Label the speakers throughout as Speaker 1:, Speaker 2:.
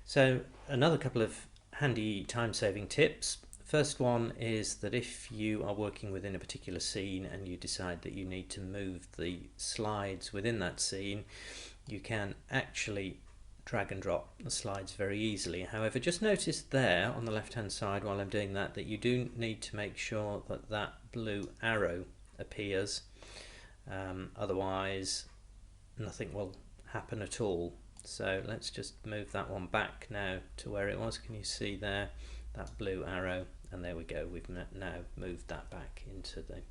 Speaker 1: So another couple of handy time-saving tips. First one is that if you are working within a particular scene and you decide that you need to move the slides within that scene, you can actually drag and drop the slides very easily. However, just notice there on the left hand side while I'm doing that you do need to make sure that that blue arrow appears, otherwise nothing will happen at all. So let's just move that one back now to where it was. Can you see there that blue arrow? And there we go, we've now moved that back into the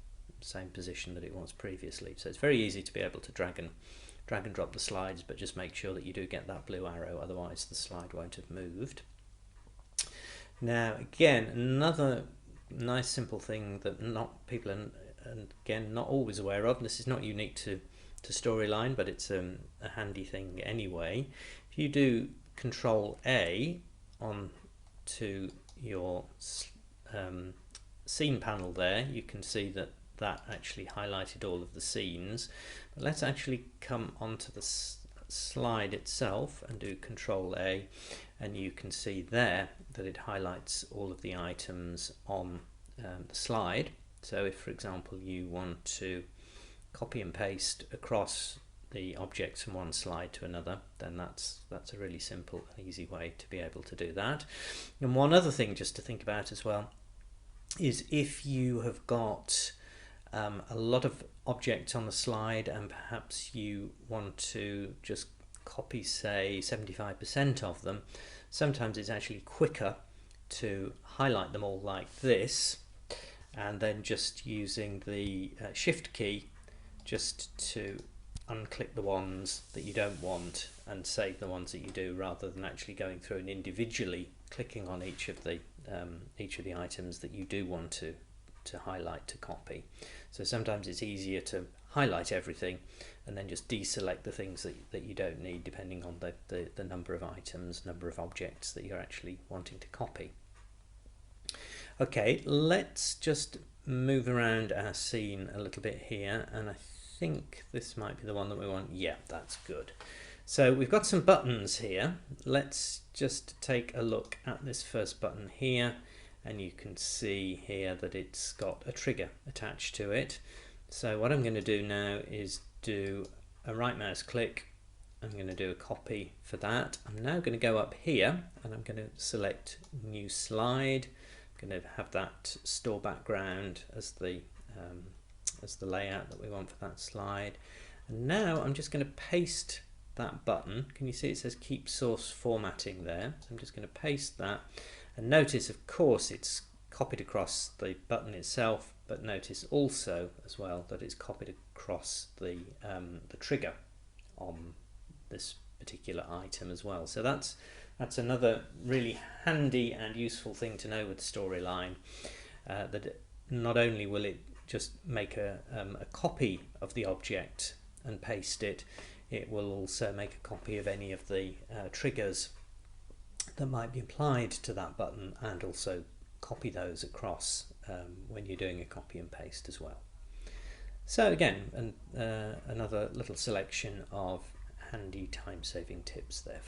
Speaker 1: same position that it was previously. So it's very easy to be able to drag and drop the slides, but just make sure that you do get that blue arrow, otherwise the slide won't have moved. Now again, another nice simple thing that people are, and again, not always aware of, this is not unique to Storyline, but it's a handy thing anyway. If you do Control A on to your scene panel there, you can see that actually highlighted all of the scenes. But let's actually come onto the slide itself and do Control A, and you can see there that it highlights all of the items on the slide. So if, for example, you want to copy and paste across the objects from one slide to another, then that's a really simple and easy way to be able to do that. And one other thing just to think about as well is if you have got a lot of objects on the slide and perhaps you want to just copy, say, 75% of them, sometimes it's actually quicker to highlight them all like this and then just using the Shift key just to unclick the ones that you don't want and save the ones that you do, rather than actually going through and individually clicking on each of the items that you do want to highlight to copy. So sometimes it's easier to highlight everything and then just deselect the things that you don't need, depending on the number of items, number of objects that you're actually wanting to copy. Okay, let's just move around our scene a little bit here, and I think this might be the one that we want. Yeah, that's good. So we've got some buttons here. Let's just take a look at this first button here, and you can see here that it's got a trigger attached to it. So what I'm going to do now is do a right mouse click. I'm going to do a copy for that. I'm now going to go up here and I'm going to select new slide. I'm going to have that store background as the layout that we want for that slide. And now I'm just going to paste that button. Can you see it says keep source formatting there? So I'm just going to paste that, and notice of course it's copied across the button itself, but notice also as well that it's copied across the trigger on this particular item as well. So that's another really handy and useful thing to know with Storyline, that not only will it just make a copy of the object and paste it, it will also make a copy of any of the triggers that might be applied to that button, and also copy those across when you're doing a copy and paste as well. So again, another little selection of handy time-saving tips there.